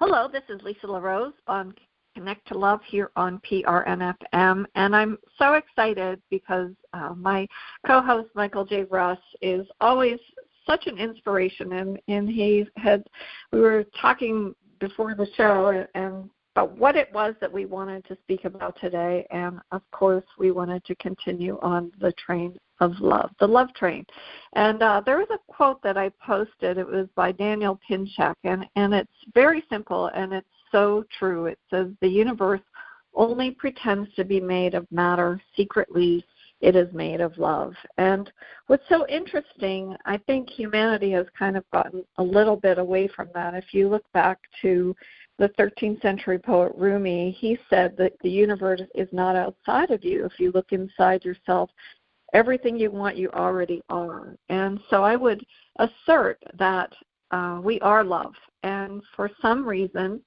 Hello, this is Lisa LaRose on Connect to Love here on PRNFM, and I'm so excited because my co-host Michael J. Russ is always such an inspiration, and we were talking before the show and about what it was that we wanted to speak about today, and of course we wanted to continue on the train of love, the love train. And there was a quote that I posted. It was by Daniel Pinchak, and it's very simple, and it's so true. It says, the universe only pretends to be made of matter. Secretly, it is made of love. And what's so interesting, I think humanity has kind of gotten a little bit away from that. If you look back to the 13th century poet Rumi, he said that the universe is not outside of you. If you look inside yourself, everything you want, you already are. And so I would assert that we are love. And for some reason,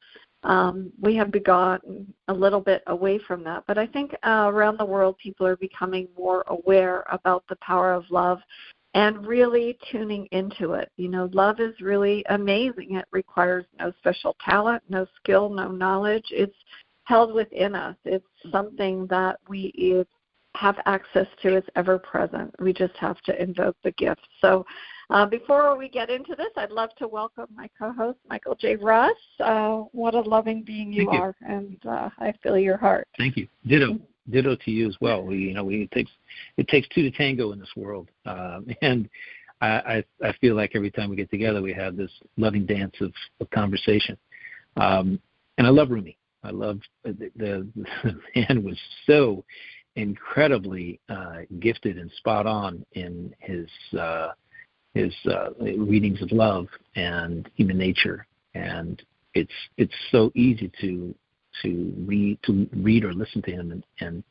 we have begotten a little bit away from that. But I think around the world, people are becoming more aware about the power of love and really tuning into it. You know, love is really amazing. It requires no special talent, no skill, no knowledge. It's held within us. It's something that we have access to. It's ever present. We just have to invoke the gift. So before we get into this, I'd love to welcome my co-host, Michael J. Russ. What a loving being you are, and I feel your heart. Thank you. Ditto to you as well. It takes two to tango in this world, and I feel like every time we get together, we have this loving dance of conversation. And I love Rumi. I love the man was so incredibly gifted and spot on in his readings of love and human nature, and it's so easy to read or listen to him and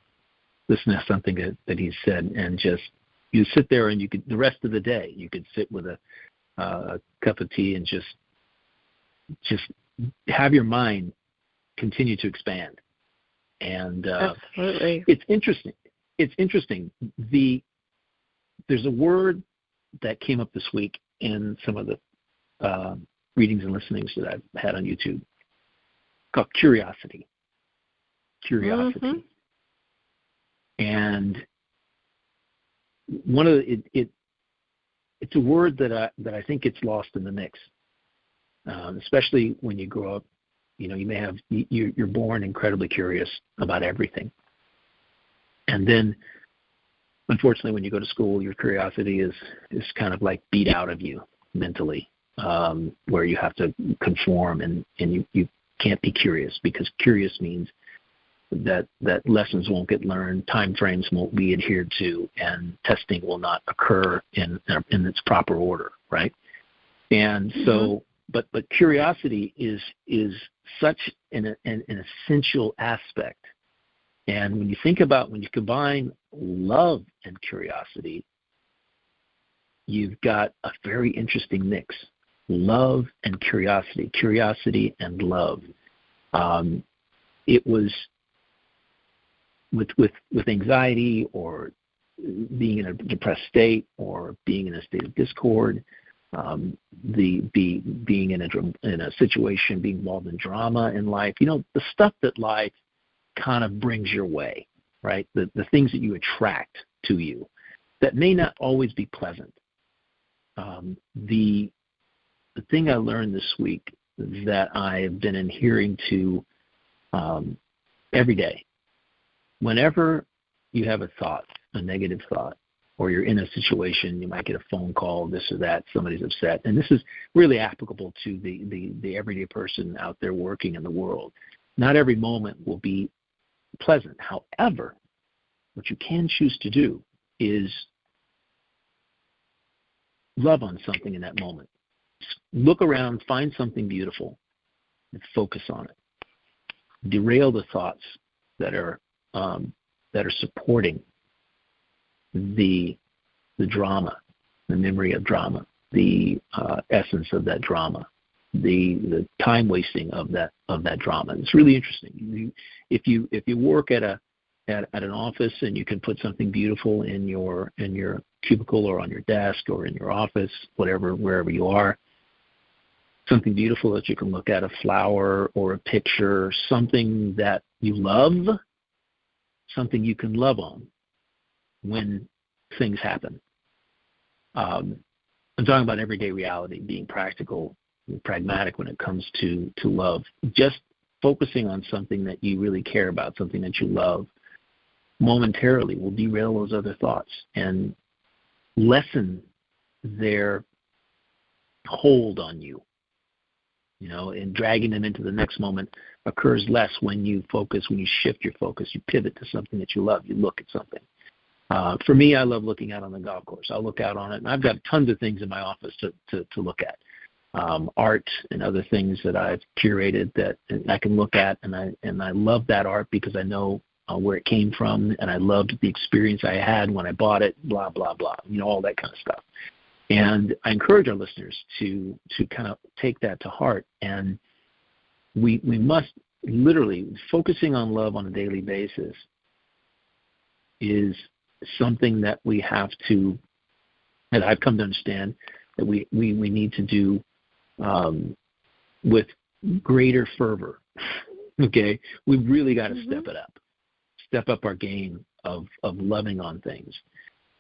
listen to something that he said, and just you sit there and you could the rest of the day you could sit with a cup of tea and just have your mind continue to expand. And absolutely, it's interesting. There's a word that came up this week in some of the readings and listenings that I've had on YouTube, called curiosity. Mm-hmm. And one of it's a word that I think gets lost in the mix, especially when you grow up. You know, you're born incredibly curious about everything, and then, unfortunately, when you go to school, your curiosity is kind of like beat out of you mentally, where you have to conform, and you can't be curious, because curious means that lessons won't get learned, time frames won't be adhered to, and testing will not occur in its proper order, right? And so, but curiosity is such an essential aspect. And when you combine love and curiosity, you've got a very interesting mix. Love and curiosity and love. It was with anxiety, or being in a depressed state, or being in a state of discord, being in a situation, being involved in drama in life. You know, the stuff that life kind of brings your way, right? The things that you attract to you that may not always be pleasant. The thing I learned this week that I have been adhering to every day, whenever you have a thought, a negative thought, or you're in a situation, you might get a phone call, this or that, somebody's upset, and this is really applicable to the everyday person out there working in the world. Not every moment will be pleasant. However, what you can choose to do is love on something in that moment. Look around, find something beautiful, and focus on it. Derail the thoughts that are supporting the drama, the memory of drama, the essence of that drama, the time wasting of that drama. It's really interesting. If you work at an office and you can put something beautiful in your cubicle or on your desk or in your office, wherever you are, something beautiful that you can look at, a flower or a picture, something that you love, something you can love on when things happen. I'm talking about everyday reality, being practical and pragmatic when it comes to love. Just focusing on something that you really care about, something that you love, momentarily will derail those other thoughts and lessen their hold on you. And dragging them into the next moment occurs less when you shift your focus, you pivot to something that you love, you look at something. For me, I love looking out on the golf course. I'll look out on it, and I've got tons of things in my office to look at. Art and other things that I've curated that I can look at, and I love that art because I know where it came from, and I loved the experience I had when I bought it, blah, blah, blah, all that kind of stuff. And I encourage our listeners to kind of take that to heart. And we must literally, focusing on love on a daily basis is something that we have to, that I've come to understand, that we need to do with greater fervor. Okay? We've really got to step up our game of loving on things,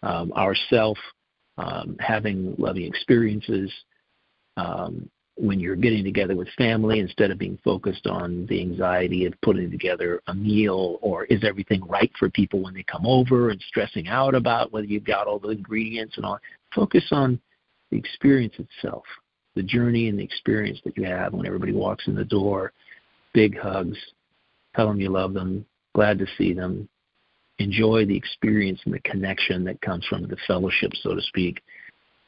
ourself, having loving experiences, when you're getting together with family, instead of being focused on the anxiety of putting together a meal or is everything right for people when they come over and stressing out about whether you've got all the ingredients and all. Focus on the experience itself, the journey and the experience that you have when everybody walks in the door. Big hugs, tell them you love them, glad to see them. Enjoy the experience and the connection that comes from the fellowship, so to speak.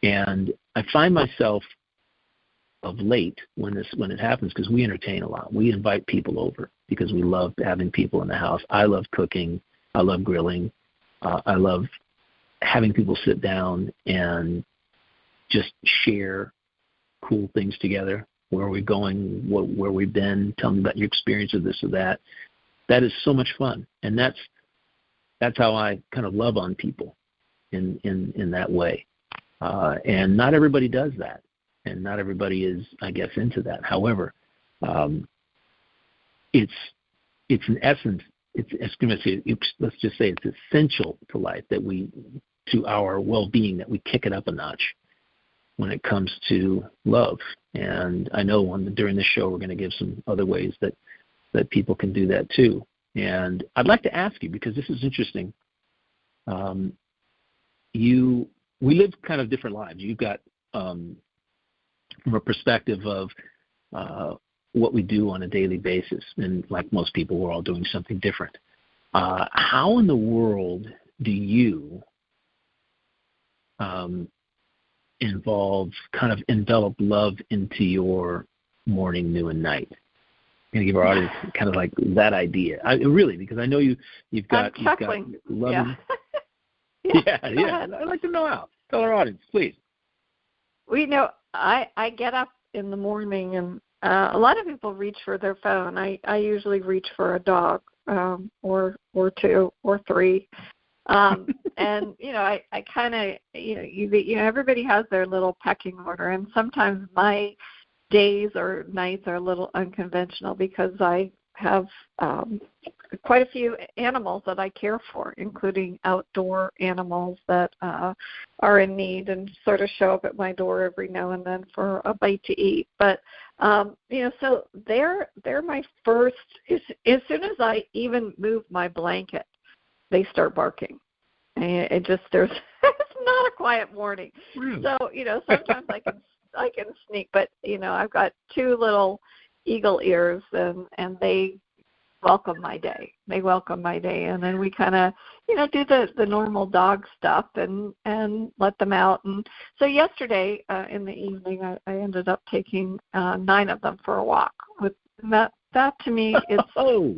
And I find myself of late when it happens, because we entertain a lot. We invite people over because we love having people in the house. I love cooking. I love grilling. I love having people sit down and just share cool things together. Where are we going? Where we've been? Tell me about your experience of this or that. That is so much fun, and that's how I kind of love on people in that way. And not everybody does that, and not everybody is, I guess, into that. However, it's an essence. Let's just say it's essential to life to our well-being, that we kick it up a notch when it comes to love. And I know during this show we're going to give some other ways that people can do that too. And I'd like to ask you, because this is interesting, we live kind of different lives. You've got, from a perspective of what we do on a daily basis, and like most people, we're all doing something different. How in the world do you envelop love into your morning, noon, and night? I'm going to give our audience kind of like that idea. Because I know you've got loving. Yeah. I'd like to know how. Tell our audience, please. Well, I get up in the morning, and a lot of people reach for their phone. I usually reach for a dog, or two or three. And I kind of everybody has their little pecking order, and sometimes my days or nights are a little unconventional because I have quite a few animals that I care for, including outdoor animals that are in need and sort of show up at my door every now and then for a bite to eat. But so they're my first. As soon as I even move my blanket, they start barking. And it's not a quiet morning. Really? So sometimes I can sneak, but I've got two little eagle ears, and they welcome my day. And then we kind of do the normal dog stuff and let them out. And so yesterday in the evening I ended up taking 9 of them for a walk. With that to me is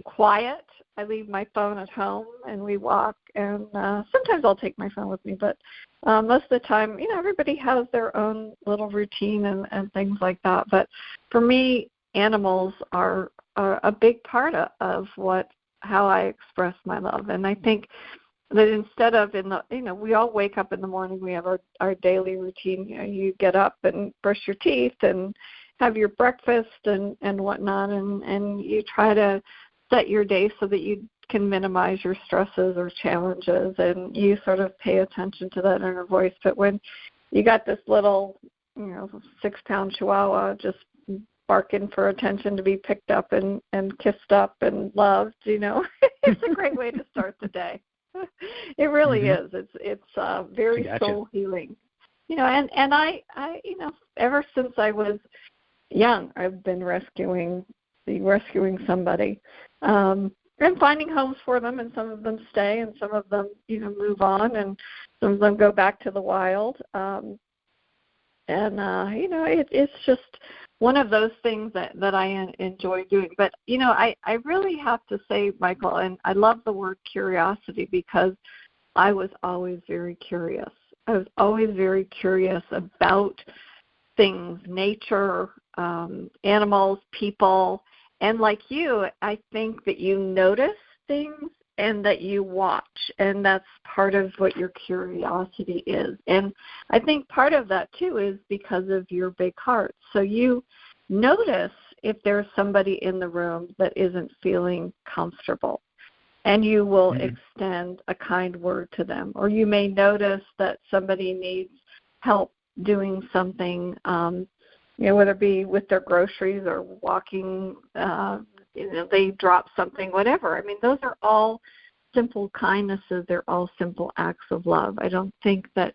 quiet. I leave my phone at home and we walk, and sometimes I'll take my phone with me, but most of the time, everybody has their own little routine and things like that. But for me, animals are a big part of how I express my love. And I think that instead of we all wake up in the morning, we have our daily routine. You get up and brush your teeth and have your breakfast and whatnot, and you try to set your day so that you can minimize your stresses or challenges, and you sort of pay attention to that inner voice. But when you got this little, 6-pound chihuahua just barking for attention to be picked up and kissed up and loved, it's a great way to start the day. It really is. It's very soul healing. And I ever since I was young, I've been rescuing somebody, and finding homes for them, and some of them stay, and some of them, move on, and some of them go back to the wild. It's just one of those things that I enjoy doing. But, I really have to say, Michael, and I love the word curiosity, because I was always very curious. I was always very curious about things, nature, animals, people. And like you, I think that you notice things and that you watch, and that's part of what your curiosity is. And I think part of that, too, is because of your big heart. So you notice if there's somebody in the room that isn't feeling comfortable, and you will extend a kind word to them. Or you may notice that somebody needs help doing something, whether it be with their groceries or walking, they drop something, whatever. I mean, those are all simple kindnesses. They're all simple acts of love. I don't think that,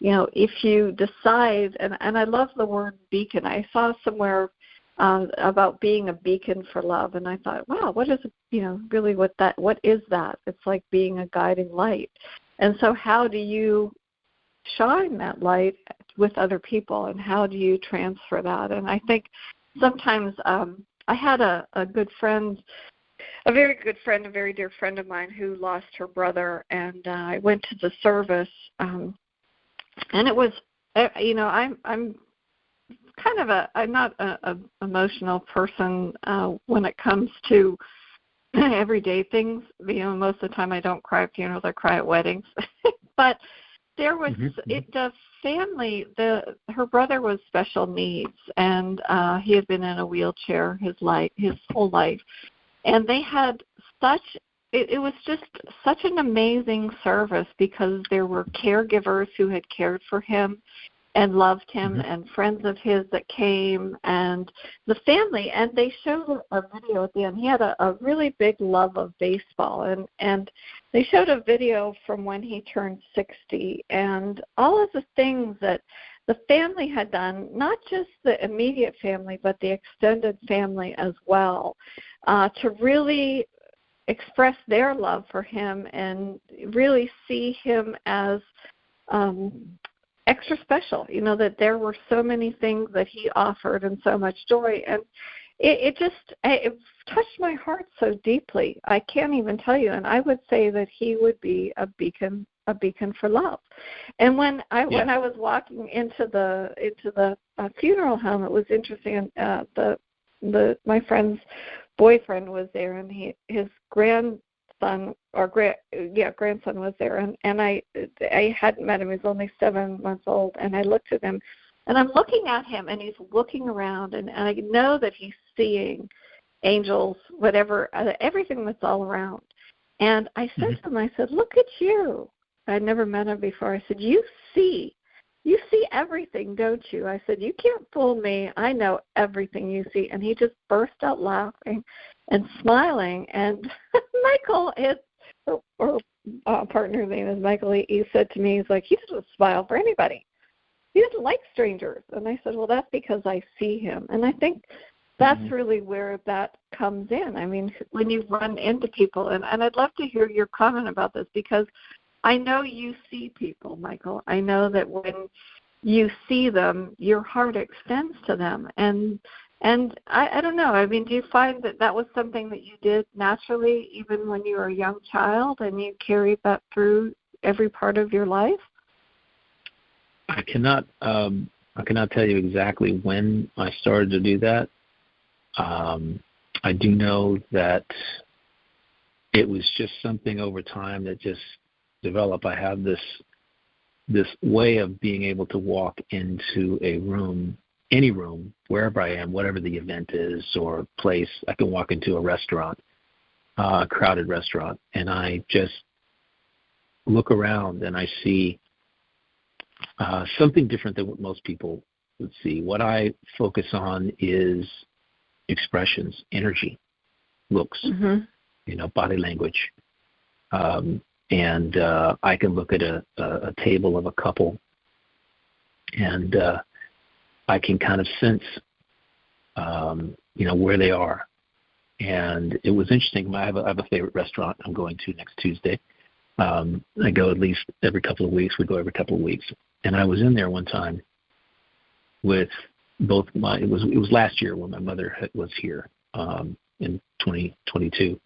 if you decide, and I love the word beacon. I saw somewhere about being a beacon for love, and I thought, wow, what is, really what is that? It's like being a guiding light. And so how do you shine that light with other people, and how do you transfer that? And I think sometimes I had a good friend, a very good friend, a very dear friend of mine who lost her brother, and I went to the service, and it was, I'm kind of I'm not a emotional person when it comes to everyday things. Most of the time I don't cry at funerals, I cry at weddings. But there was the family. Her brother was special needs, and he had been in a wheelchair his whole life, and they had it was just such an amazing service, because there were caregivers who had cared for him and loved him, and friends of his that came, and the family. And they showed a video at the end. He had a really big love of baseball, and they showed a video from when he turned 60, and all of the things that the family had done, not just the immediate family, but the extended family as well, to really express their love for him and really see him as extra special, that there were so many things that he offered and so much joy. And it touched my heart so deeply. I can't even tell you. And I would say that he would be a beacon for love. And when I was walking into the funeral home, it was interesting. My friend's boyfriend was there, and his grandson was there, and I hadn't met him. He was only 7 months old, and I looked at him, and I'm looking at him, and he's looking around, and I know that he's seeing angels, whatever, everything that's all around. And I said to him, I said, look at you. I'd never met him before. I said, you see everything, don't you? I said, you can't fool me. I know everything you see. And he just burst out laughing and smiling. And Michael, her partner's name is Michael, he said to me, he's like, he doesn't smile for anybody. He doesn't like strangers. And I said, well, that's because I see him. And I think that's really where that comes in. I mean, when you run into people, and I'd love to hear your comment about this, because I know you see people, Michael. I know that when you see them, your heart extends to them. And I don't know. I mean, do you find that was something that you did naturally, even when you were a young child, and you carried that through every part of your life? I cannot tell you exactly when I started to do that. I do know that it was just something over time that just developed. I have this way of being able to walk into a room any room, wherever I am, whatever the event is or place. I can walk into a restaurant, a crowded restaurant, and I just look around and I see something different than what most people would see. What I focus on is expressions, energy, looks, body language. And I can look at a table of a couple, and I can kind of sense, where they are. And it was interesting. I have a favorite restaurant I'm going to next Tuesday. I go at least every couple of weeks. We go every couple of weeks. And I was in there one time with both it was last year when my mother was here in 2022.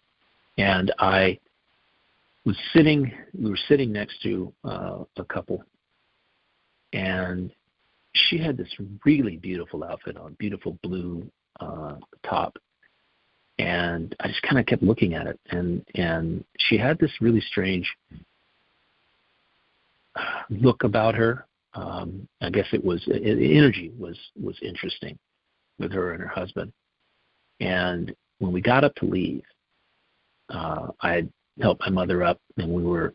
And we were sitting next to a couple, and she had this really beautiful outfit on, beautiful blue top. And I just kind of kept looking at it, and she had this really strange look about her. I guess energy was interesting with her and her husband. And when we got up to leave, I had helped my mother up, and we were,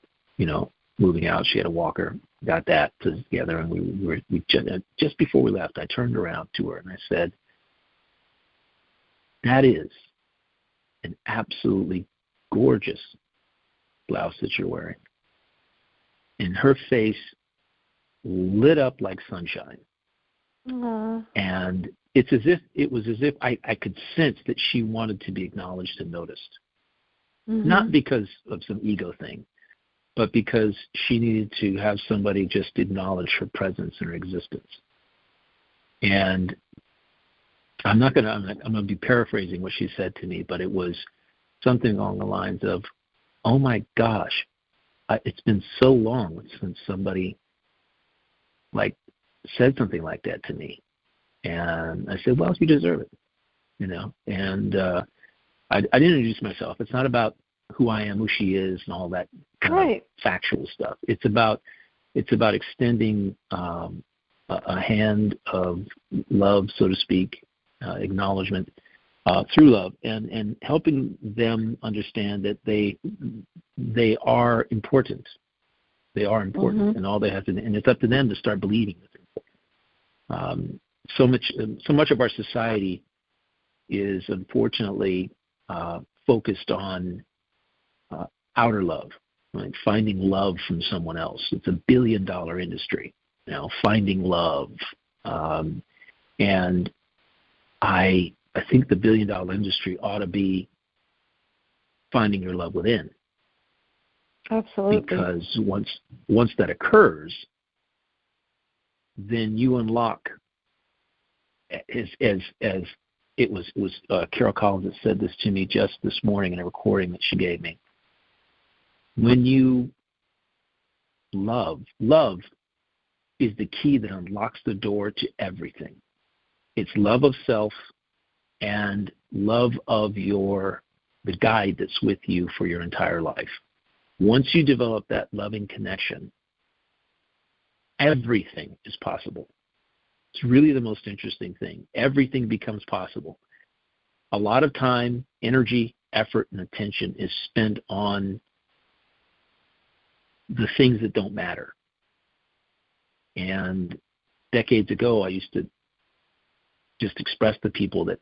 moving out. She had a walker, got that together, and we just before we left, I turned around to her and I said, "That is an absolutely gorgeous blouse that you're wearing." And her face lit up like sunshine. Aww. And it was as if I could sense that she wanted to be acknowledged and noticed. Not because of some ego thing, but because she needed to have somebody just acknowledge her presence and her existence. And I'm going to be paraphrasing what she said to me, but it was something along the lines of, "Oh my gosh, it's been so long since somebody said something like that to me." And I said, "Well, you deserve it, And I didn't introduce myself. It's not about who I am, who she is, and all that kind of factual stuff. It's about extending a hand of love, so to speak, acknowledgement through love, and helping them understand that they are important. They are important, and all they have to, and it's up to them to start believing that they're important. So much of our society is unfortunately focused on outer love, right? Finding love from someone else. It's $1 billion industry now, finding love, and I think the $1 billion industry ought to be finding your love within. Absolutely. Because once that occurs, then you unlock, as it was Carol Collins that said this to me just this morning in a recording that she gave me. When you love is the key that unlocks the door to everything. It's love of self and love of the guide that's with you for your entire life. Once you develop that loving connection, everything is possible. It's really the most interesting thing. Everything becomes possible. A lot of time, energy, effort, and attention is spent on the things that don't matter. And decades ago, I used to just express to people that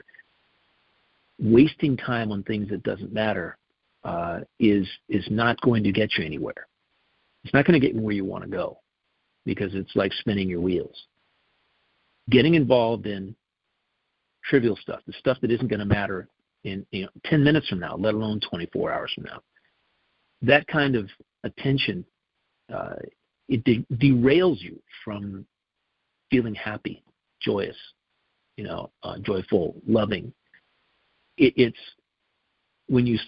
wasting time on things that doesn't matter is not going to get you anywhere. It's not going to get you where you want to go, because it's like spinning your wheels. Getting involved in trivial stuff, the stuff that isn't going to matter in 10 minutes from now, let alone 24 hours from now, that kind of attention, it derails you from feeling happy, joyous, joyful, loving. It's when you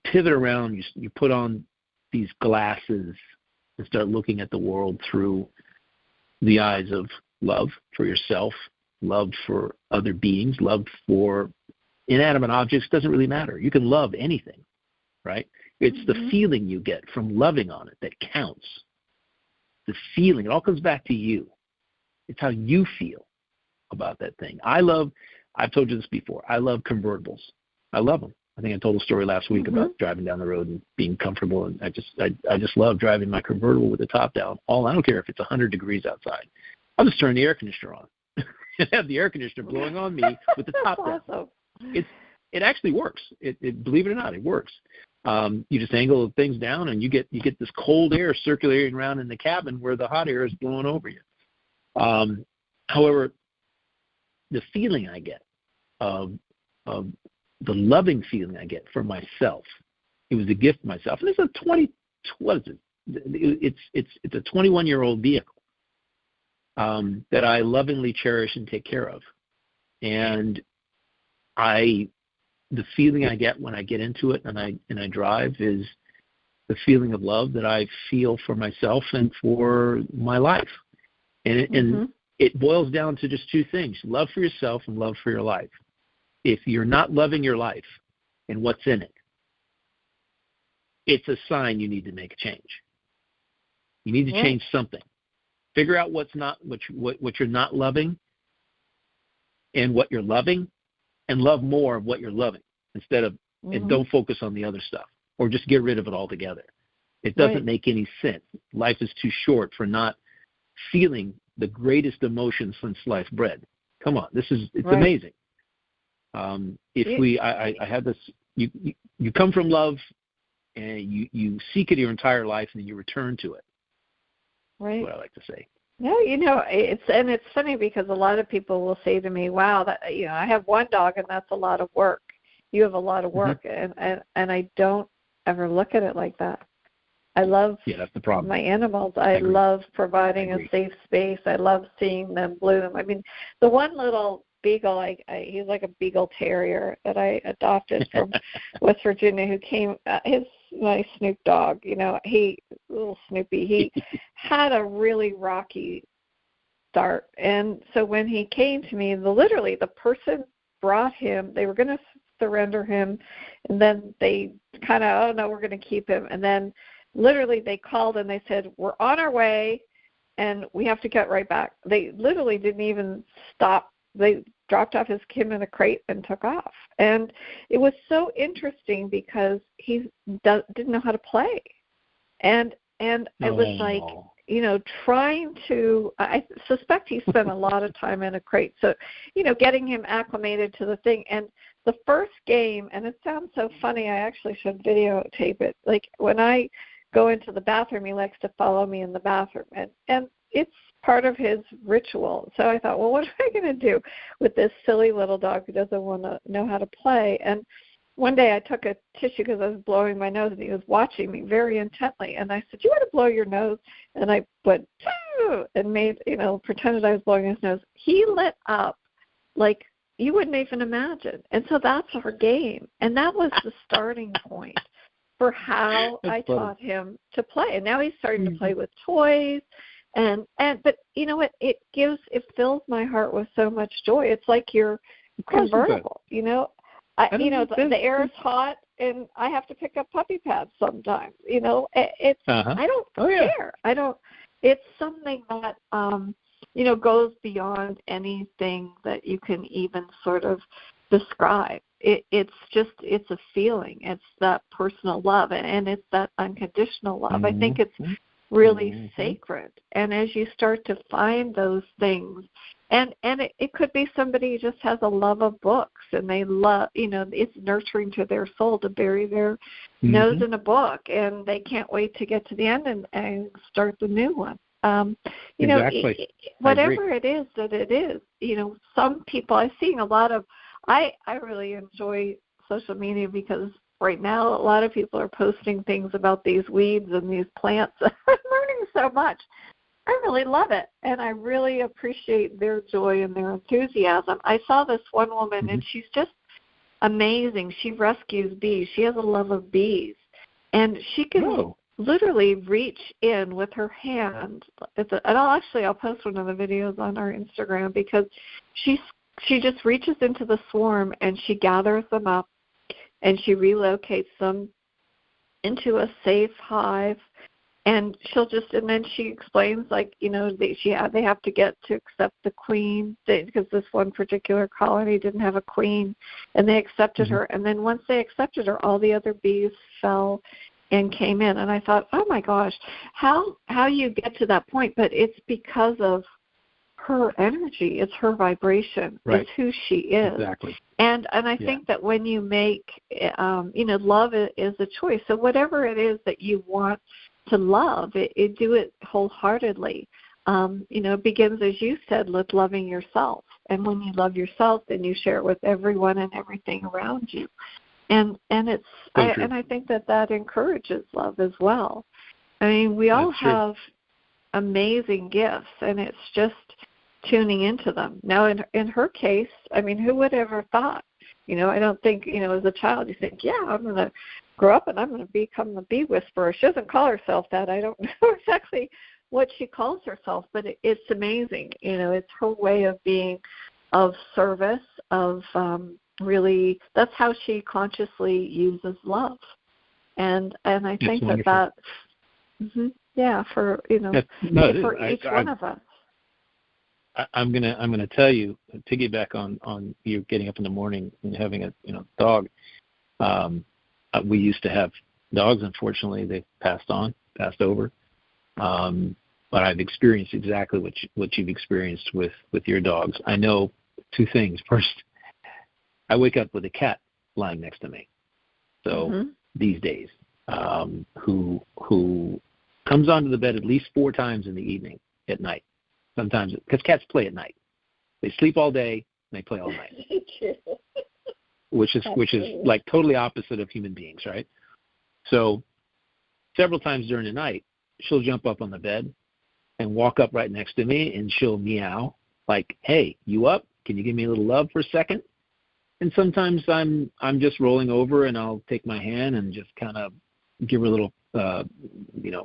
pivot around, you put on these glasses and start looking at the world through the eyes of love for yourself, love for other beings, love for inanimate objects. Doesn't really matter. You can love anything, right? It's the feeling you get from loving on it that counts. The feeling, it all comes back to you. It's how you feel. about that thing. I've told you this before, I love convertibles. I love them. I think I told a story last week about driving down the road and being comfortable, and I just love driving my convertible with the top down. I don't care if it's 100 degrees outside. I'll just turn the air conditioner on and have the air conditioner blowing on me with the top down. Awesome. It actually works. It believe it or not, it works. You just angle things down, and you get this cold air circulating around in the cabin where the hot air is blowing over you. However, the feeling I get of the loving feeling I get for myself, it was a gift to myself. And it's it's a 21-year-old vehicle that I lovingly cherish and take care of. And the feeling I get when I get into it and I drive is the feeling of love that I feel for myself and for my life. And it boils down to just two things: love for yourself and love for your life. If you're not loving your life and what's in it, it's a sign you need to make a change. You need to change something. Figure out what you're not loving and what you're loving, and love more of what you're loving instead of and don't focus on the other stuff, or just get rid of it altogether. It doesn't make any sense. Life is too short for not feeling the greatest emotion since sliced bread. Come on, it's amazing. I had this. You come from love, and you seek it your entire life, and then you return to it. Right. That's what I like to say. No, it's funny because a lot of people will say to me, "Wow, that I have one dog, and that's a lot of work. You have a lot of work," and I don't ever look at it like that. I love that's the problem. My animals. I love providing a safe space. I love seeing them bloom. I mean, the one little beagle, he's like a beagle terrier that I adopted from West Virginia, who came, my Snoop dog, little Snoopy, he had a really rocky start. And so when he came to me, literally the person brought him, they were going to surrender him, and then they kind of, oh no, we're going to keep him. And then literally they called and they said, we're on our way and we have to get right back. They literally didn't even stop. They dropped off him in a crate and took off. And it was so interesting because he didn't know how to play. And it was like, trying to, I suspect he spent a lot of time in a crate. So, getting him acclimated to the thing. And the first game, and it sounds so funny, I actually should videotape it. Like when I go into the bathroom, he likes to follow me in the bathroom. And it's part of his ritual. So I thought, well, what am I going to do with this silly little dog who doesn't want to know how to play? And one day I took a tissue because I was blowing my nose, and he was watching me very intently. And I said, "You want to blow your nose?" And I went, and made, pretended I was blowing his nose. He lit up like you wouldn't even imagine. And so that's our game. And that was the starting point for how I taught him to play. And now he's starting to play with toys. But you know what? It fills my heart with so much joy. It's like you're convertible, the air is hot, and I have to pick up puppy pads sometimes. I don't care. I don't. It's something that goes beyond anything that you can even sort of describe. It's a feeling. It's that personal love, and it's that unconditional love. I think it's really sacred. And as you start to find those things, and it could be somebody who just has a love of books, and they love, it's nurturing to their soul to bury their nose in a book, and they can't wait to get to the end and start the new one. Exactly. Whatever it is that it is, some people, I've seen a lot of, I really enjoy social media because right now a lot of people are posting things about these weeds and these plants. I'm learning so much. I really love it, and I really appreciate their joy and their enthusiasm. I saw this one woman, and she's just amazing. She rescues bees. She has a love of bees, and she can literally reach in with her hand. I'll post one of the videos on our Instagram, because she just reaches into the swarm and she gathers them up and she relocates them into a safe hive, and and then she explains, like, they have to get to accept the queen, because this one particular colony didn't have a queen, and they accepted her. And then once they accepted her, all the other bees fell and came in. And I thought, oh my gosh, how you get to that point? But it's because of her energy. It's her vibration. Right. It's who she is. Exactly. And I think that when you make, love is a choice. So whatever it is that you want to love, it do it wholeheartedly. It begins, as you said, with loving yourself. And when you love yourself, then you share it with everyone and everything around you. And it's and I think that encourages love as well. I mean, we all have amazing gifts, and it's just tuning into them. Now, in her case, I mean, who would ever thought? I don't think, as a child you think, yeah, I'm going to grow up and I'm going to become the bee whisperer. She doesn't call herself that. I don't know exactly what she calls herself, but it's amazing. It's her way of being of service, of really, that's how she consciously uses love. And I think that for for each one of us. I'm gonna tell you, piggyback on you getting up in the morning and having a dog. We used to have dogs. Unfortunately, they passed over. But I've experienced exactly what you've experienced with your dogs. I know two things. First, I wake up with a cat lying next to me. So these days, who comes onto the bed at least 4 times in the evening at night. Sometimes, because cats play at night. They sleep all day and they play all night. which is like totally opposite of human beings, right? So several times during the night, she'll jump up on the bed and walk up right next to me, and she'll meow like, "Hey, you up? Can you give me a little love for a second?" And sometimes I'm just rolling over, and I'll take my hand and just kind of give her a little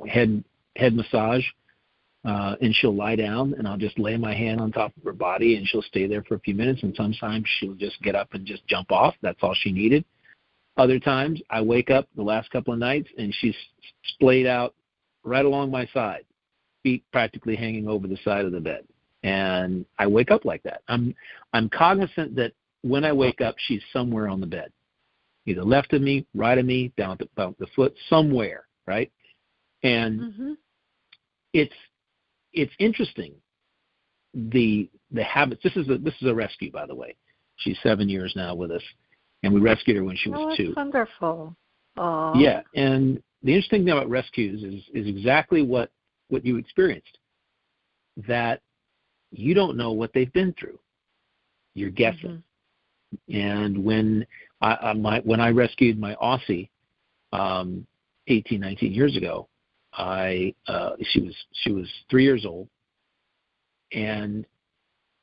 head massage. And she'll lie down, and I'll just lay my hand on top of her body, and she'll stay there for a few minutes, and sometimes she'll just get up and just jump off. That's all she needed. Other times, I wake up the last couple of nights, and she's splayed out right along my side, feet practically hanging over the side of the bed. And I wake up like that. I'm cognizant that when I wake up, she's somewhere on the bed, either left of me, right of me, down at the foot, somewhere, right? And it's interesting, the habits. This is a rescue, by the way. She's 7 years now with us, and we rescued her when she was 2. That's wonderful. Aww. Yeah, and the interesting thing about rescues is exactly what you experienced. That you don't know what they've been through. You're guessing. And when I rescued my Aussie 18, 19 years ago, she was 3 years old and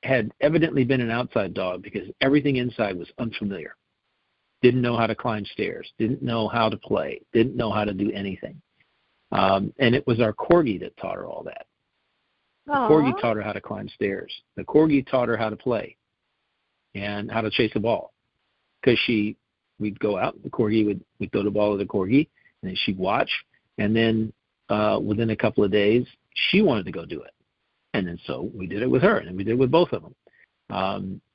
had evidently been an outside dog because everything inside was unfamiliar. Didn't know how to climb stairs, didn't know how to play, didn't know how to do anything. And it was our Corgi that taught her all that. The Corgi taught her how to climb stairs. The Corgi taught her how to play and how to chase a ball. Because we'd go out, the Corgi we'd throw the ball to the Corgi, and then she'd watch, and then within a couple of days, she wanted to go do it. And then so we did it with her, and we did it with both of them.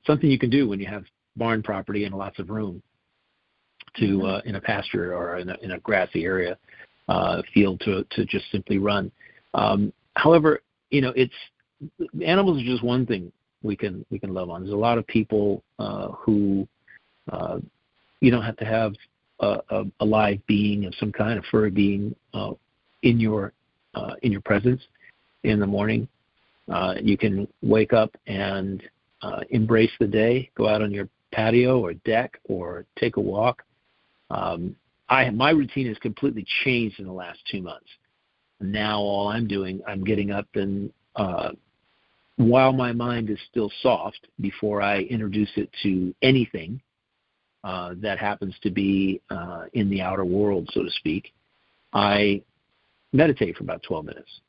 Something you can do when you have barn property and lots of room to in a pasture or in a grassy area, field to just simply run. However, animals are just one thing we can love on. There's a lot of people who you don't have to have a live being of some kind, a furry being in your presence in the morning. You can wake up and embrace the day, go out on your patio or deck or take a walk. My routine has completely changed in the last 2 months. Now all I'm doing, I'm getting up and while my mind is still soft, before I introduce it to anything that happens to be in the outer world, so to speak, I meditate for about 12 minutes.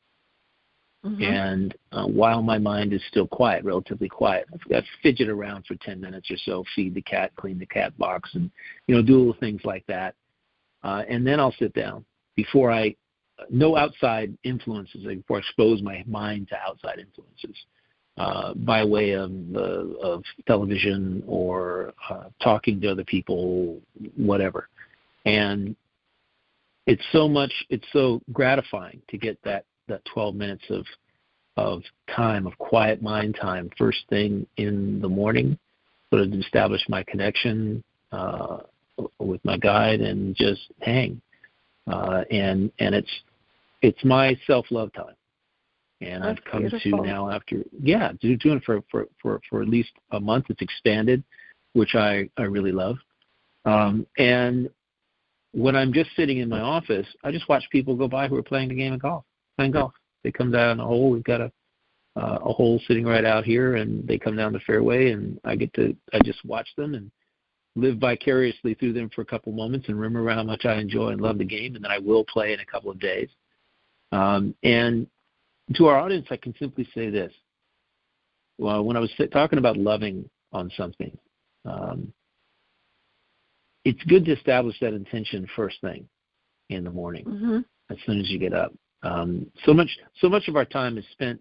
And while my mind is still quiet, relatively quiet, I fidget around for 10 minutes or so, feed the cat, clean the cat box, and do little things like that. And then I'll sit down before I no outside influences. Before I expose my mind to outside influences by way of television or talking to other people, whatever. And it's so gratifying to get that 12 minutes of time, of quiet mind time, first thing in the morning, sort of establish my connection with my guide and just hang. And it's my self-love time. And That's I've come beautiful. to now after, doing it for at least a month. It's expanded, which I really love. And when I'm just sitting in my office, I just watch people go by who are playing golf. They come down the hole. We've got a hole sitting right out here, and they come down the fairway, and I just watch them and live vicariously through them for a couple moments and remember how much I enjoy and love the game, and then I will play in a couple of days. And to our audience, I can simply say this. Well, when I was talking about loving on something, it's good to establish that intention first thing in the morning, as soon as you get up. So much of our time is spent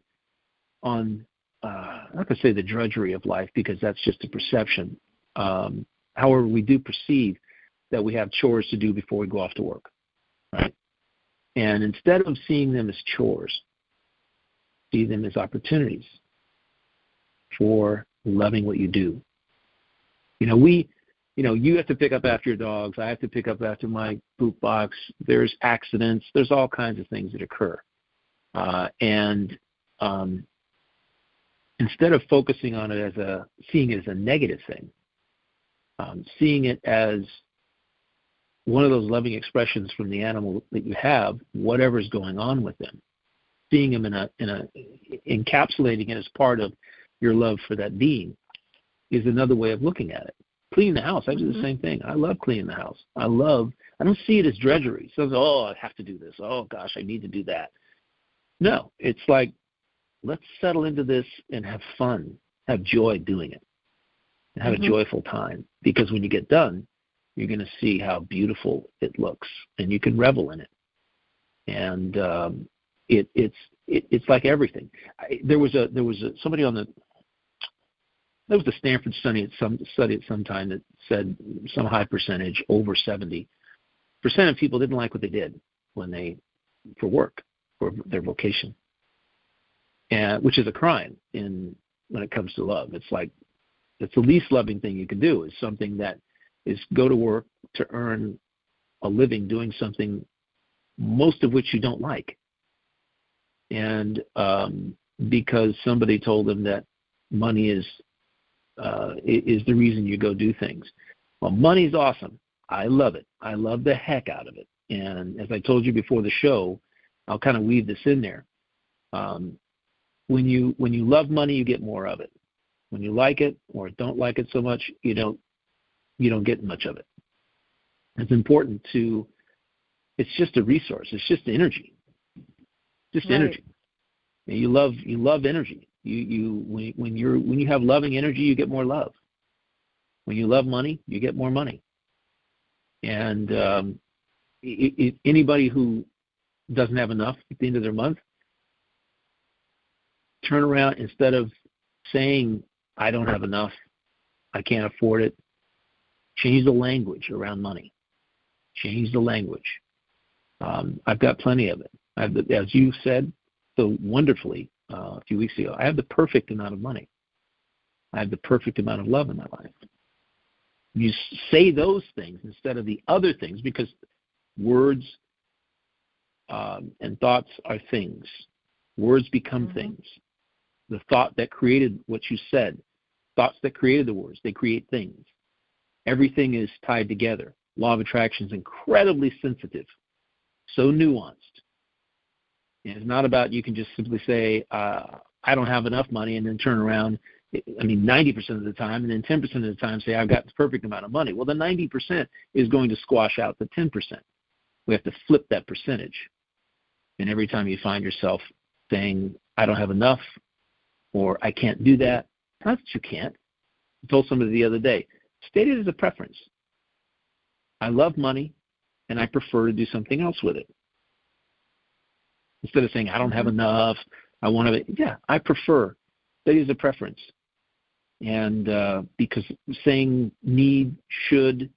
on, I'm not going to say the drudgery of life, because that's just a perception. However, we do perceive that we have chores to do before we go off to work, right? And instead of seeing them as chores, see them as opportunities for loving what you do. You have to pick up after your dogs. I have to pick up after my poop box. There's accidents. There's all kinds of things that occur. And instead of focusing on it seeing it as a negative thing, seeing it as one of those loving expressions from the animal that you have, whatever's going on with them, seeing them encapsulating it as part of your love for that being is another way of looking at it. Cleaning the house, I do the same thing. I love cleaning the house. I don't see it as drudgery. So, I have to do this. Oh, gosh, I need to do that. No, it's like, let's settle into this and have fun, have joy doing it, and have a joyful time. Because when you get done, you're going to see how beautiful it looks, and you can revel in it. And it's like everything. There was somebody on there was a Stanford study at some time that said some high percentage, over 70% of people didn't like what they did for work, for their vocation, and which is a crime when it comes to love. It's like it's the least loving thing you can do is something that is go to work to earn a living doing something most of which you don't like, and because somebody told them that money is the reason you go do things. Well, money's awesome. I love it. I love the heck out of it. And as I told you before the show, I'll kind of weave this in there. When you love money, you get more of it. When you like it or don't like it so much, you don't get much of it. It's important it's just a resource. It's just energy. Energy. You love energy. When you have loving energy, you get more love. When you love money, you get more money. And anybody who doesn't have enough at the end of their month, turn around, instead of saying, I don't have enough, I can't afford it, change the language around money. Change the language. I've got plenty of it. As you said so wonderfully a few weeks ago, I have the perfect amount of money. I have the perfect amount of love in my life. You say those things instead of the other things, because words and thoughts are things. Words become things. The thought that created what you said, thoughts that created the words, they create things. Everything is tied together. Law of attraction is incredibly sensitive, so nuanced. And it's not about you can just simply say, I don't have enough money, and then turn around, 90% of the time, and then 10% of the time say, I've got the perfect amount of money. Well, the 90% is going to squash out the 10%. We have to flip that percentage. And every time you find yourself saying, I don't have enough, or I can't do that, not that you can't. I told somebody the other day, state it as a preference. I love money, and I prefer to do something else with it. Instead of saying, I don't have enough, I want to, yeah, I prefer. That is a preference. And because saying need, should,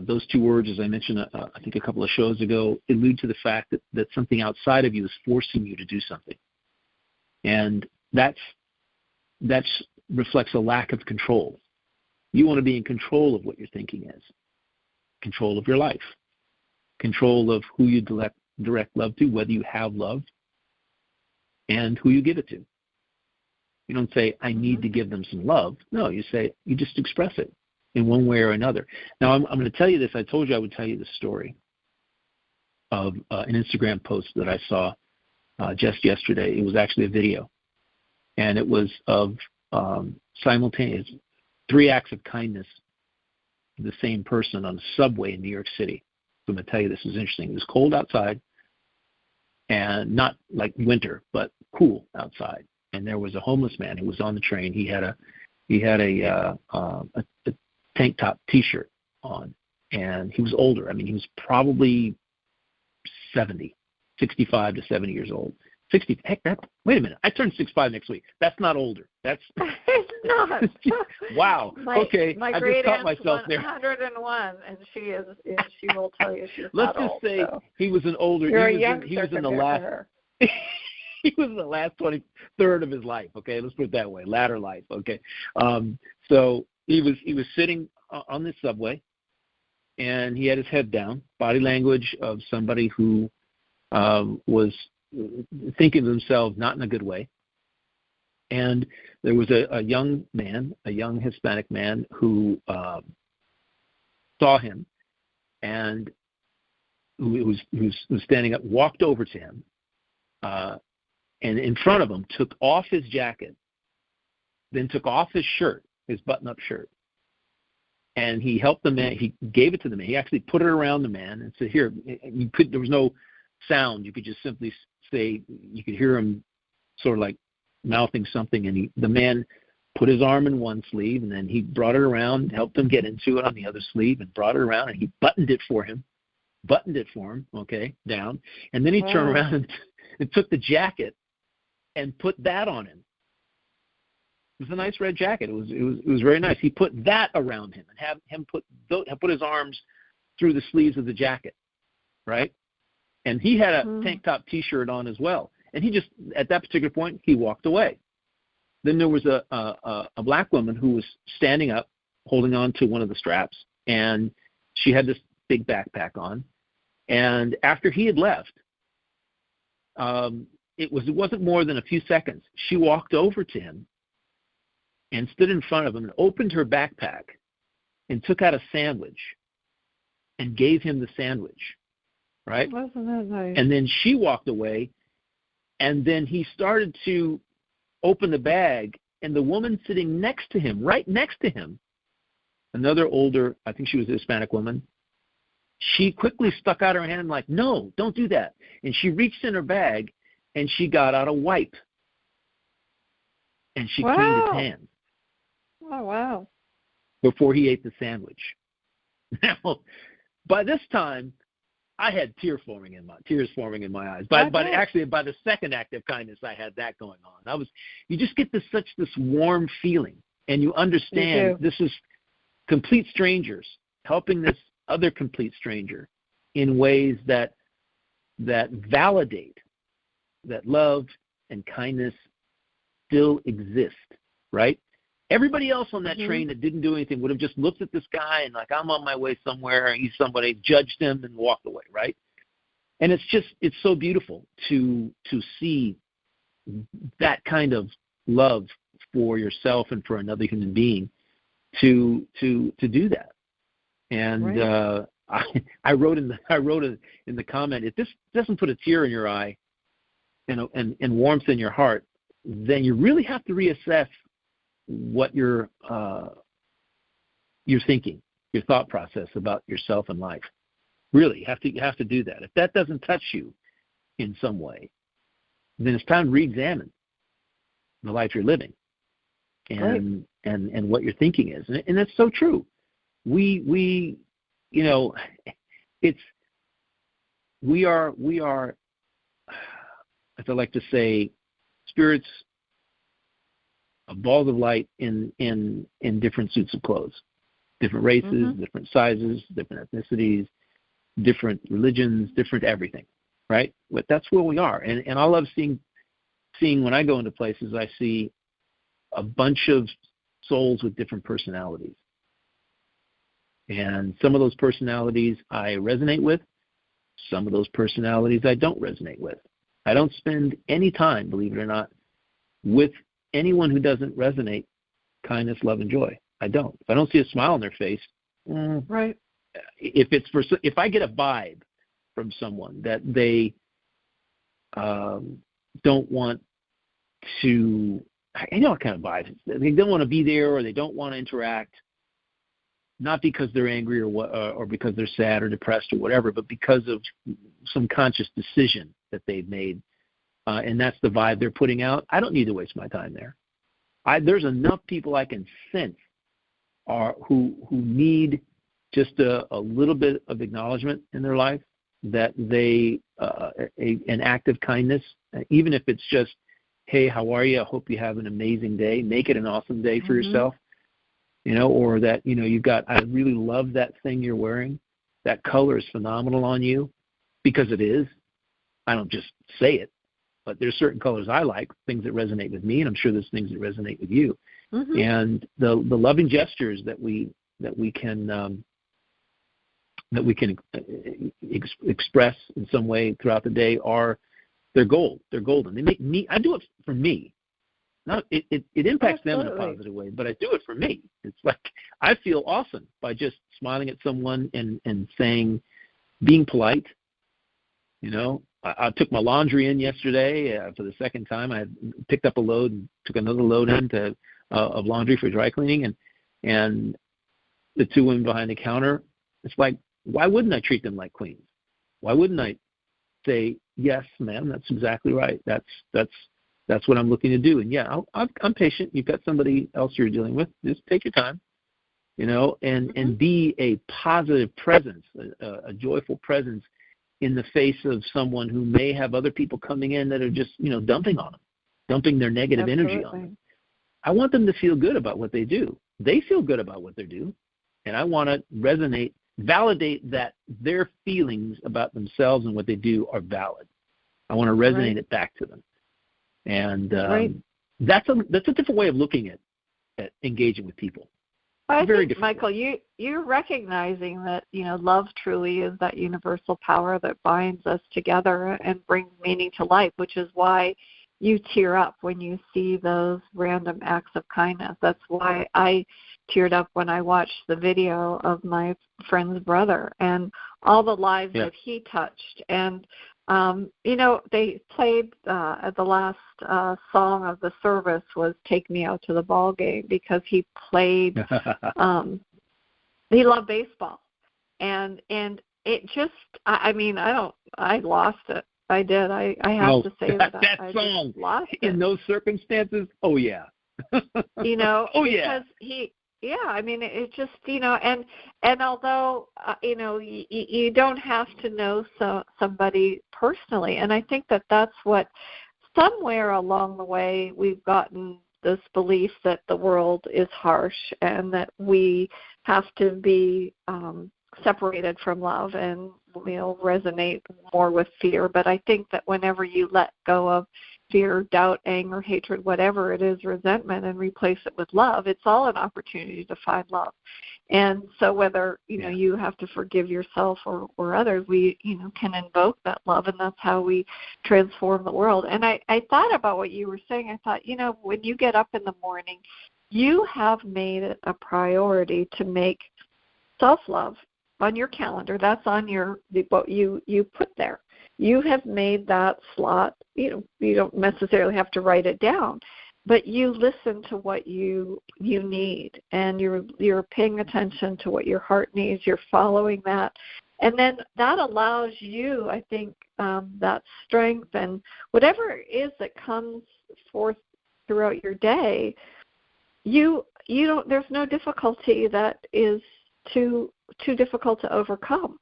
those two words, as I mentioned, I think a couple of shows ago, allude to the fact that something outside of you is forcing you to do something. And that reflects a lack of control. You want to be in control of what your thinking is, control of your life, control of who you direct love to, whether you have love, and who you give it to. You don't say, I need to give them some love. No, you just express it in one way or another. Now, I'm going to tell you this. I told you I would tell you the story of an Instagram post that I saw just yesterday. It was actually a video, and it was of simultaneous 3 acts of kindness to the same person on the subway in New York City. So I'm going to tell you this is interesting. It was cold outside, and not like winter, but cool outside. And there was a homeless man who was on the train. He had a tank top T-shirt on, and he was older. I mean, he was probably 65 to 70 years old. 60. Heck, wait a minute. I turned 65 next week. That's not older. That's it's not. Wow. Okay. My I just caught myself there. 101, and she will tell you she's Let's not just old, say so. he was an older. You're he was in the last. He was in the last 23rd of his life. Okay, let's put it that way. Latter life. Okay. So he was sitting on the subway, and he had his head down. Body language of somebody who was thinking of themselves not in a good way. And there was a young man, a young Hispanic man, who saw him and who was standing up, walked over to him, and in front of him took off his jacket, then took off his shirt, his button-up shirt, and he helped the man. He gave it to the man. He actually put it around the man and said, "Here." There was no sound. You could just simply say, you could hear him sort of like mouthing something, and the man put his arm in one sleeve, and then he brought it around, helped him get into it on the other sleeve, and brought it around, and he buttoned it for him, okay, down, and then he turned around and took the jacket and put that on him. It was a nice red jacket. It was very nice. He put that around him and have him put his arms through the sleeves of the jacket, right? And he had a tank top T-shirt on as well. And he just, at that particular point, he walked away. Then there was a black woman who was standing up, holding on to one of the straps, and she had this big backpack on. And after he had left, it wasn't more than a few seconds. She walked over to him and stood in front of him and opened her backpack and took out a sandwich and gave him the sandwich. Right? Wasn't that nice? And then she walked away, and then he started to open the bag, and the woman sitting next to him, right next to him, another older, I think she was a Hispanic woman, she quickly stuck out her hand like, no, don't do that. And she reached in her bag, and she got out a wipe, and she cleaned his hands. Oh, wow. Before he ate the sandwich. Now, by this time, I had tears forming in my eyes. But actually, by the second act of kindness, I had that going on. You just get this warm feeling, and you understand this is complete strangers helping this other complete stranger in ways that validate that love and kindness still exist, right? Everybody else on that train that didn't do anything would have just looked at this guy and like, I'm on my way somewhere, he's somebody, judged him and walked away, right? And it's so beautiful to see that kind of love for yourself and for another human being to do that. And I wrote in the comment, if this doesn't put a tear in your eye and warmth in your heart, then you really have to reassess what you're thinking, your thought process about yourself and life. Really, you have to do that. If that doesn't touch you in some way, then it's time to re-examine the life you're living and what your thinking is. And that's so true. We are as I like to say, spirits, balls of light in different suits of clothes, different races, different sizes, different ethnicities, different religions, different everything, right? But that's where we are. And I love seeing when I go into places, I see a bunch of souls with different personalities. And some of those personalities I resonate with. Some of those personalities I don't resonate with. I don't spend any time, believe it or not, with anyone who doesn't resonate kindness, love, and joy. I don't. If I don't see a smile on their face, right. If I get a vibe from someone that they don't want to, I know what kind of vibes. They don't want to be there, or they don't want to interact. Not because they're angry or because they're sad or depressed or whatever, but because of some conscious decision that they've made, and that's the vibe they're putting out. I don't need to waste my time there. There's enough people I can sense who need just a little bit of acknowledgement in their life, that they an act of kindness, even if it's just, hey, how are you? I hope you have an amazing day. Make it an awesome day for yourself. Or that, you've got, I really love that thing you're wearing. That color is phenomenal on you, because it is. I don't just say it, but there's certain colors I like, things that resonate with me, and I'm sure there's things that resonate with you. And the loving gestures that we can express in some way throughout the day they're gold. They're golden. They make me. I do it for me. It impacts them in a positive way, but I do it for me. It's like I feel awesome by just smiling at someone and saying, being polite. I took my laundry in yesterday for the second time. I had picked up a load and took another load in of laundry for dry cleaning, and the two women behind the counter. It's like, why wouldn't I treat them like queens? Why wouldn't I say, yes, ma'am, that's exactly right. That's what I'm looking to do. And yeah, I'm patient. You've got somebody else you're dealing with. Just take your time, and be a positive presence, a joyful presence in the face of someone who may have other people coming in that are just, dumping on them, dumping their negative energy on them. I want them to feel good about what they do. They feel good about what they do. And I want to validate that their feelings about themselves and what they do are valid. I want to resonate it back to them. And that's a different way of looking at engaging with people. I think, Michael, you're recognizing that, love truly is that universal power that binds us together and brings meaning to life, which is why you tear up when you see those random acts of kindness. That's why I teared up when I watched the video of my friend's brother and all the lives that he touched. And they played at the last song of the service was "Take Me Out to the Ball Game" because he played. He loved baseball, and it just. I lost it. I did. I have to say that song lost it. In those circumstances. Oh yeah. Because he. Yeah, it just, and although, you don't have to know somebody personally, and I think that that's what, somewhere along the way, we've gotten this belief that the world is harsh and that we have to be separated from love and, resonate more with fear. But I think that whenever you let go of fear, doubt, anger, hatred, whatever it is, resentment, and replace it with love, it's all an opportunity to find love. And so whether, you have to forgive yourself or others, we, can invoke that love, and that's how we transform the world. And I thought about what you were saying. I thought, when you get up in the morning, you have made it a priority to make self-love on your calendar. That's on what you put there. You have made that slot. You don't necessarily have to write it down, but you listen to what you need, and you're paying attention to what your heart needs. You're following that, and then that allows you, I think, that strength and whatever it is that comes forth throughout your day. You don't. There's no difficulty that is too difficult to overcome.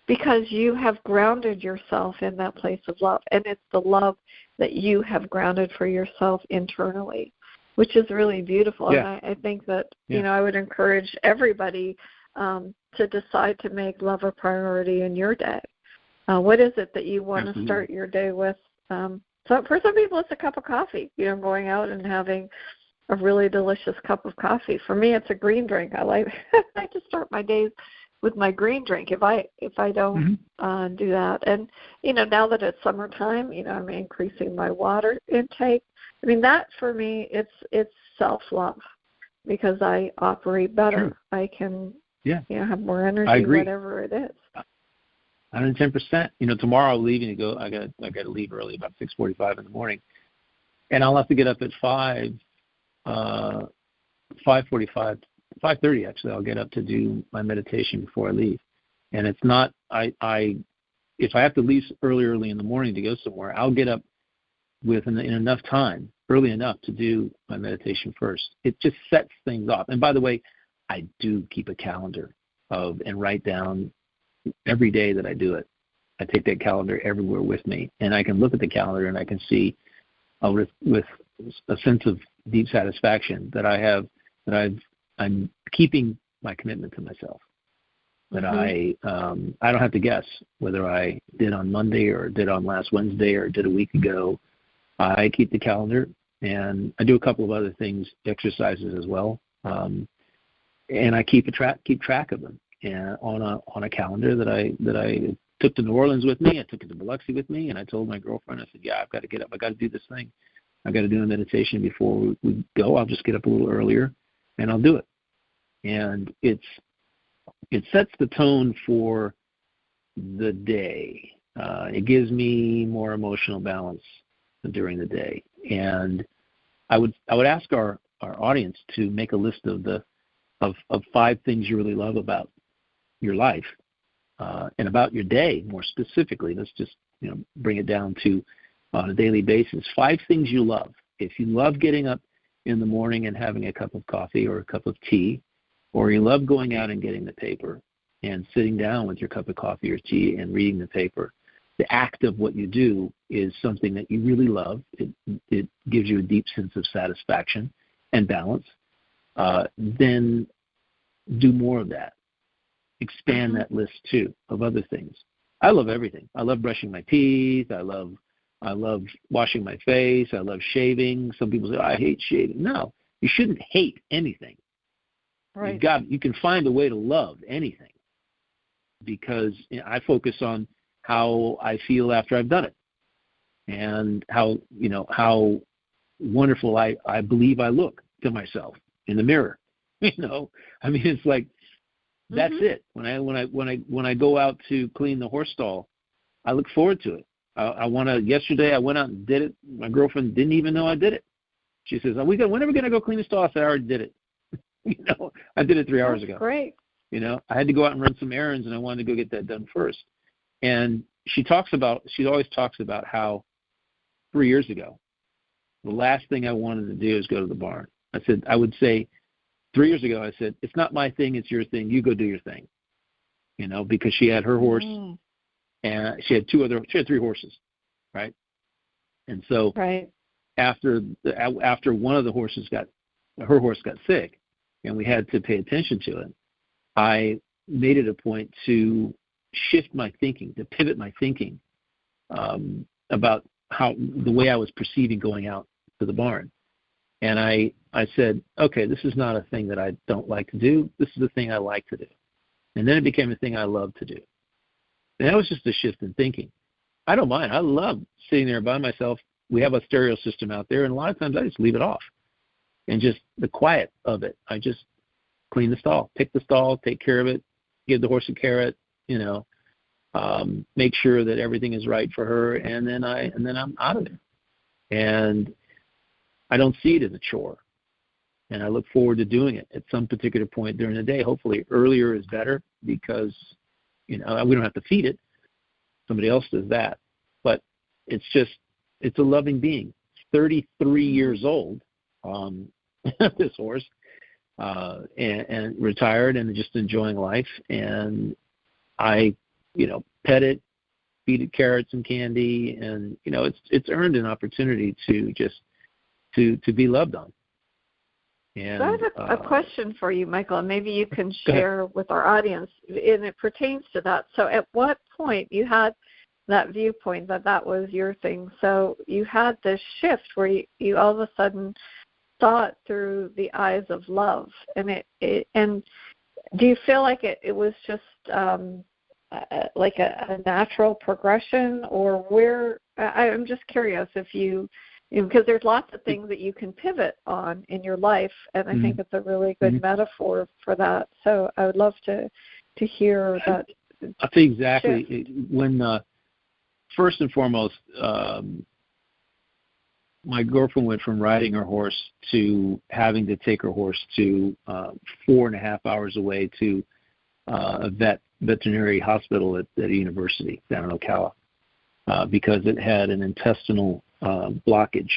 because you have grounded yourself in that place of love. And it's the love that you have grounded for yourself internally, which is really beautiful. Yeah. And I think that, I would encourage everybody to decide to make love a priority in your day. What is it that you want to start your day with? So for some people, it's a cup of coffee, going out and having a really delicious cup of coffee. For me, it's a green drink. I like to start my days with my green drink if I don't do that. And, now that it's summertime, I'm increasing my water intake. I mean, that for me, it's self-love because I operate better. True. I can, have more energy, I agree. Whatever it is. 110%. Tomorrow I'm leaving to go. I got to leave early, about 6:45 in the morning, and I'll have to get up at 5:45, 5:30 actually. I'll get up to do my meditation before I leave, and it's not. If I have to leave early in the morning to go somewhere, I'll get up with in enough time, early enough to do my meditation first. It just sets things off. And by the way, I do keep a calendar and write down every day that I do it. I take that calendar everywhere with me, and I can look at the calendar and I can see with a sense of deep satisfaction that I'm keeping my commitment to myself. That I don't have to guess whether I did on Monday or did on last Wednesday or did a week ago. I keep the calendar, and I do a couple of other things, exercises as well, and I keep track of them. And on a calendar that I took to New Orleans with me, I took it to Biloxi with me, and I told my girlfriend, I said, I've got to get up. I got to do this thing. I got to do a meditation before we go. I'll just get up a little earlier, and I'll do it. And it sets the tone for the day. It gives me more emotional balance during the day. And I would ask our audience to make a list of 5 things you really love about your life and about your day more specifically. Let's just bring it down to on a daily basis. 5 things you love. If you love getting up in the morning and having a cup of coffee or a cup of tea, or you love going out and getting the paper and sitting down with your cup of coffee or tea and reading the paper, the act of what you do is something that you really love. It gives you a deep sense of satisfaction and balance. Then do more of that. Expand that list too of other things. I love everything. I love brushing my teeth. I love washing my face. I love shaving. Some people say, I hate shaving. No, you shouldn't hate anything. Right. You can find a way to love anything, because I focus on how I feel after I've done it, and how wonderful I believe I look to myself in the mirror. I mean, it's like that's it. When I go out to clean the horse stall, I look forward to it. Yesterday I went out and did it. My girlfriend didn't even know I did it. She says, when are we going to go clean the stall? I said, I already did it. I did it 3 hours ago. Great. I had to go out and run some errands, and I wanted to go get that done first. And she always talks about how 3 years ago, the last thing I wanted to do is go to the barn. I would say 3 years ago, I said, it's not my thing, it's your thing. You go do your thing. Because she had her horse, and she had 3 horses, right? And so after one of the horses her horse got sick, and we had to pay attention to it, I made it a point to shift my thinking, to pivot my thinking about how the way I was perceiving going out to the barn. And I said, okay, this is not a thing that I don't like to do. This is a thing I like to do. And then it became a thing I love to do. And that was just a shift in thinking. I don't mind. I love sitting there by myself. We have a stereo system out there, and a lot of times I just leave it off. And just the quiet of it, I just clean the stall, pick the stall, take care of it, give the horse a carrot, make sure that everything is right for her, and then I'm out of there. And I don't see it as a chore, and I look forward to doing it at some particular point during the day. Hopefully earlier is better, because we don't have to feed it. Somebody else does that. But it's a loving being. 33 years old, this horse, and retired and just enjoying life. And I pet it, feed it carrots and candy, and it's earned an opportunity to just to be loved on. And so I have a question for you, Michael, and maybe you can share with our audience, and it pertains to that. So at what point you had that viewpoint that was your thing? So you had this shift where you all of a sudden saw it through the eyes of love, and and do you feel like it was just like a natural progression, or where? I'm just curious if because there's lots of things that you can pivot on in your life, and I think it's a really good metaphor for that. So I would love to hear that. I'll tell you exactly. Shift. When first and foremost, my girlfriend went from riding her horse to having to take her horse to 4.5 hours away to a veterinary hospital at a university down in Ocala because it had an intestinal blockage,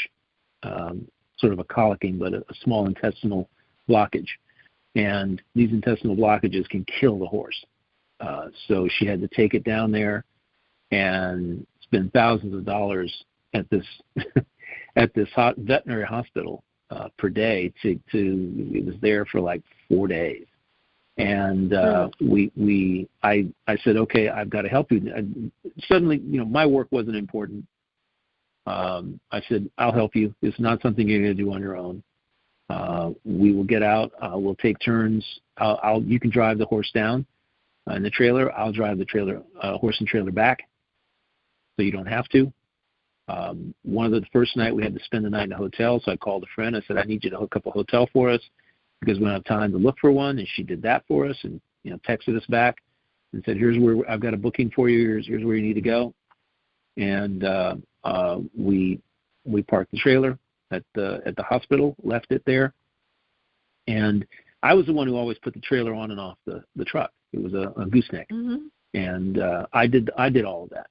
sort of a colicking, but a small intestinal blockage. And these intestinal blockages can kill the horse. So she had to take it down there and spend thousands of dollars at this veterinary hospital per day. It was there for like 4 days. And I said, okay, I've got to help you. And suddenly, my work wasn't important. I said, I'll help you. It's not something you're going to do on your own. We will get out. We'll take turns. You can drive the horse down in the trailer. I'll drive the trailer, horse and trailer back, so you don't have to. One of the first night we had to spend the night in a hotel, so I called a friend. I said, I need you to hook up a hotel for us because we don't have time to look for one. And she did that for us, and texted us back and said, here's where I've got a booking for you. Here's where you need to go. And we parked the trailer at the hospital, left it there, and I was the one who always put the trailer on and off the truck. It was a gooseneck, and I did all of that,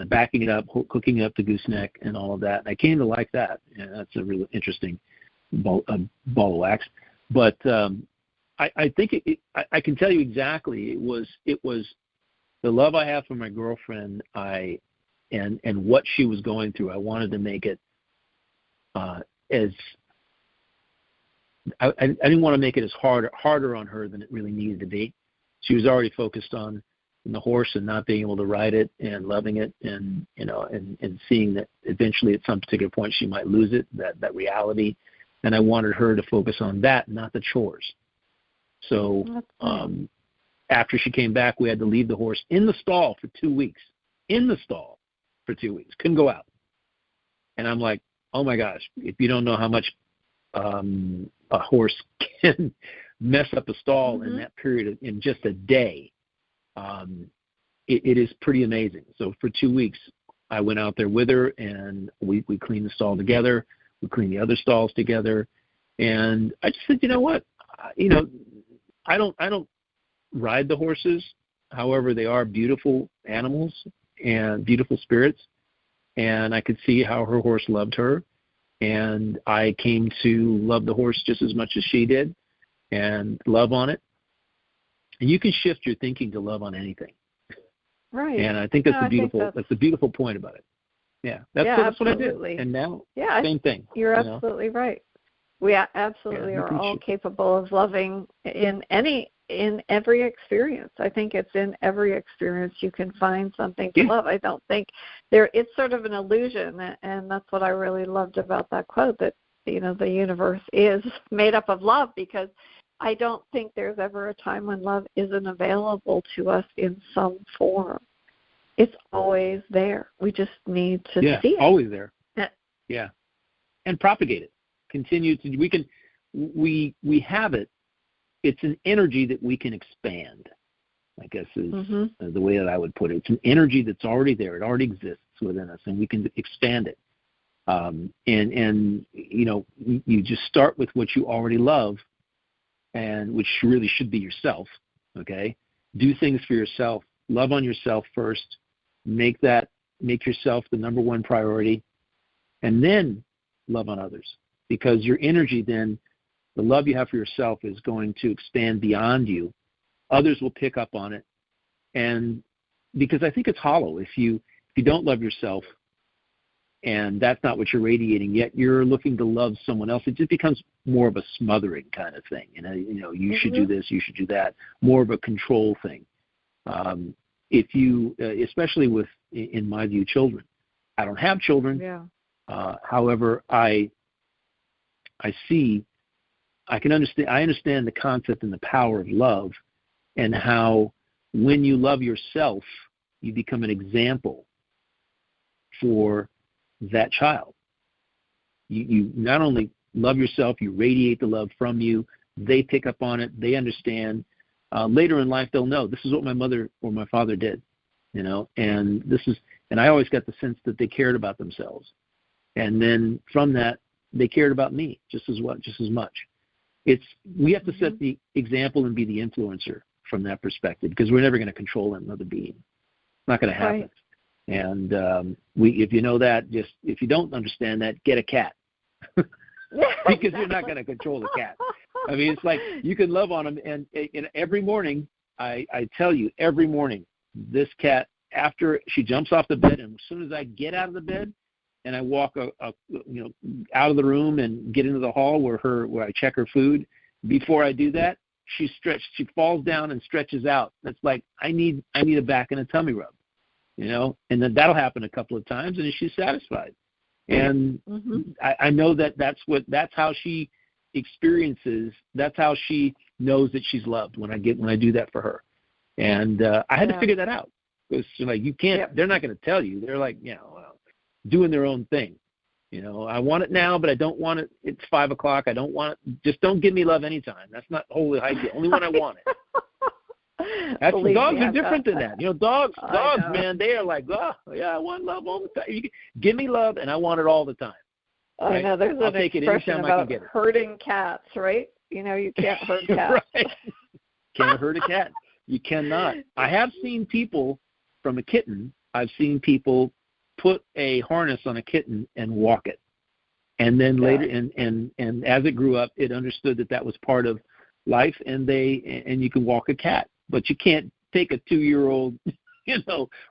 backing it up, hooking up the gooseneck, and all of that. And I came to like that, and that's a really interesting ball of wax. But I think I can tell you exactly. It was the love I have for my girlfriend. And what she was going through, I wanted to make it as I didn't want to make it as harder on her than it really needed to be. She was already focused on the horse and not being able to ride it and loving it, and and seeing that eventually at some particular point she might lose it, that reality. And I wanted her to focus on that, not the chores. So after she came back, we had to leave the horse in the stall for 2 weeks. Couldn't go out. And I'm like, oh my gosh, if you don't know how much a horse can mess up a stall in that period in just a day, it is pretty amazing. So for 2 weeks, I went out there with her, and we cleaned the stall together. We cleaned the other stalls together. And I just said, you know what? I don't ride the horses. However, they are beautiful animals and beautiful spirits, and I could see how her horse loved her, and I came to love the horse just as much as she did and love on it. And you can shift your thinking to love on anything, right? And I think that's that's a beautiful point about it. That's what I did. And now same thing. You're absolutely right. We absolutely are all capable of loving in every experience. I think it's in every experience you can find something to love. I don't think it's sort of an illusion, and that's what I really loved about that quote, that the universe is made up of love, because I don't think there's ever a time when love isn't available to us in some form. It's always there. We just need to see it. Always there. Yeah. And propagate it. Continue to we have it. It's an energy that we can expand, I guess is the way that I would put it. It's an energy that's already there. It already exists within us, and we can expand it. And you just start with what you already love, and which really should be yourself, okay? Do things for yourself. Love on yourself first. Make yourself the number one priority, and then love on others. Because your energy then, the love you have for yourself is going to expand beyond you. Others will pick up on it, and because I think it's hollow if you don't love yourself, and that's not what you're radiating, yet you're looking to love someone else. It just becomes more of a smothering kind of thing. You should do this, you should do that, more of a control thing. If you, especially with, in my view, children. I don't have children. Yeah. However, I understand the concept and the power of love, and how when you love yourself, you become an example for that child. You not only love yourself, you radiate the love from you. They pick up on it. They understand. Later in life, they'll know this is what my mother or my father did, and I always got the sense that they cared about themselves. And then from that, they cared about me just as much. We have to set the example and be the influencer from that perspective, because we're never going to control another being. It's not going to happen. Right. And if you know that, if you don't understand that, get a cat. Because you're not going to control the cat. I mean, it's like you can love on them, and every morning, I tell you, every morning, this cat, after she jumps off the bed, and as soon as I get out of the bed and I walk out of the room and get into the hall where I check her food, before I do that, she falls down and stretches out. That's like, I need a back and a tummy rub, and then that'll happen a couple of times, and she's satisfied. And I know that's how she experiences. That's how she knows that she's loved, when I do that for her. And I had to figure that out, because you can't. They're not going to tell you. They're like doing their own thing. I want it now, but I don't want it. It's 5 o'clock. I don't want it. Just don't give me love anytime. That's not holy idea. Only when I want it. Dogs are different than that. Dogs, man, they are like, oh, yeah, I want love all the time. Give me love, and I want it all the time. Right? I know. There's an expression about herding cats, right? You can't herd cats. Right. Can't herd a cat. You cannot. I have seen people, from a kitten, I've seen people put a harness on a kitten and walk it. And then later, and as it grew up, it understood that was part of life, and you can walk a cat. But you can't take a 2-year-old,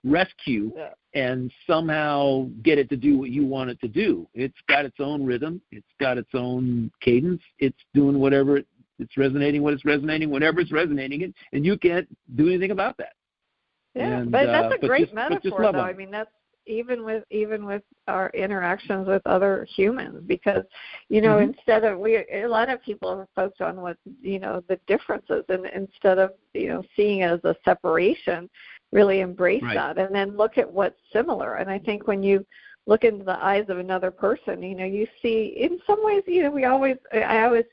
rescue and somehow get it to do what you want it to do. It's got its own rhythm. It's got its own cadence. It's doing whatever it's resonating, whenever it's resonating, and you can't do anything about that. Yeah, but that's a great metaphor, though. I mean, that's even with our interactions with other humans, because instead of a lot of people are focused on what the differences, and instead of seeing it as a separation, really embrace that, and then look at what's similar. And I think when you look into the eyes of another person, you see, in some ways, I always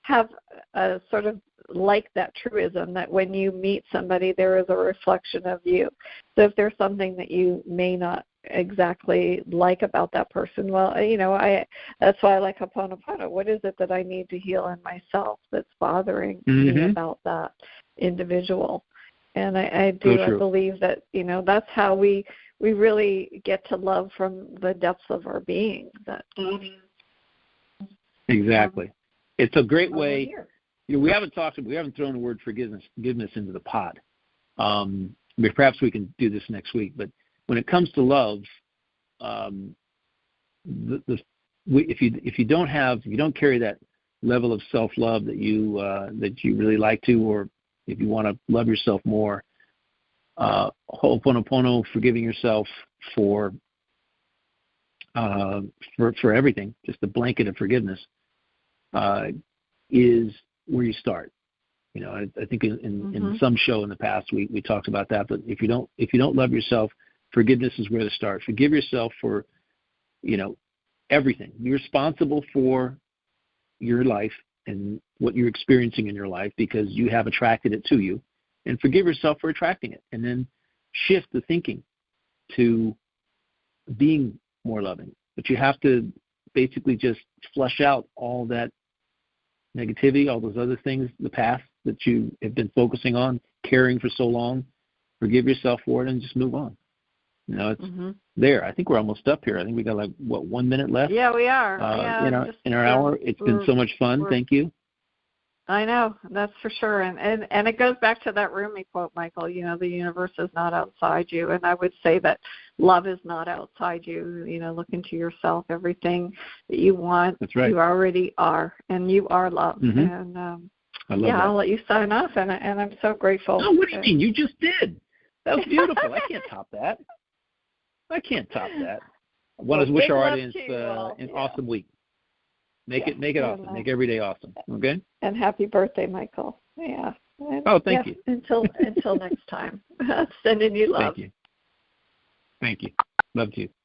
have a sort of like that truism that when you meet somebody, there is a reflection of you. So if there's something that you may not exactly like about that person, well, that's why I like Ho'oponopono. What is it that I need to heal in myself that's bothering me about that individual? And I believe that that's how we really get to love from the depths of our being. Exactly. It's a great way. We haven't thrown the word forgiveness into the pot. Perhaps we can do this next week. But when it comes to love, if you don't carry that level of self-love that you really like to, or if you want to love yourself more, Ho'oponopono, forgiving yourself for everything, just a blanket of forgiveness, is where you start. I think in some show in the past we talked about that. But if you don't love yourself, forgiveness is where to start. Forgive yourself for everything. You're responsible for your life and what you're experiencing in your life, because you have attracted it to you. And forgive yourself for attracting it, and then shift the thinking to being more loving. But you have to basically just flush out all that negativity, all those other things, the past that you have been focusing on, carrying for so long. Forgive yourself for it and just move on. It's there. I think we're almost up here. I think we got 1 minute left? Yeah, we are. In our hour. It's been so much fun. Thank you. I know, that's for sure. And it goes back to that Rumi quote, Michael, the universe is not outside you. And I would say that love is not outside you. Look into yourself. Everything that you want, that's right. You already are, and you are love. Mm-hmm. And I love that. I'll let you sign off, and I'm so grateful. Oh, what do you mean? You just did. That was beautiful. I can't top that. I want to wish our audience an awesome week. Make it awesome. Make every day awesome. Okay? And happy birthday, Michael. Yeah. Oh, thank you. Until next time. Sending you love. Thank you. Love to you.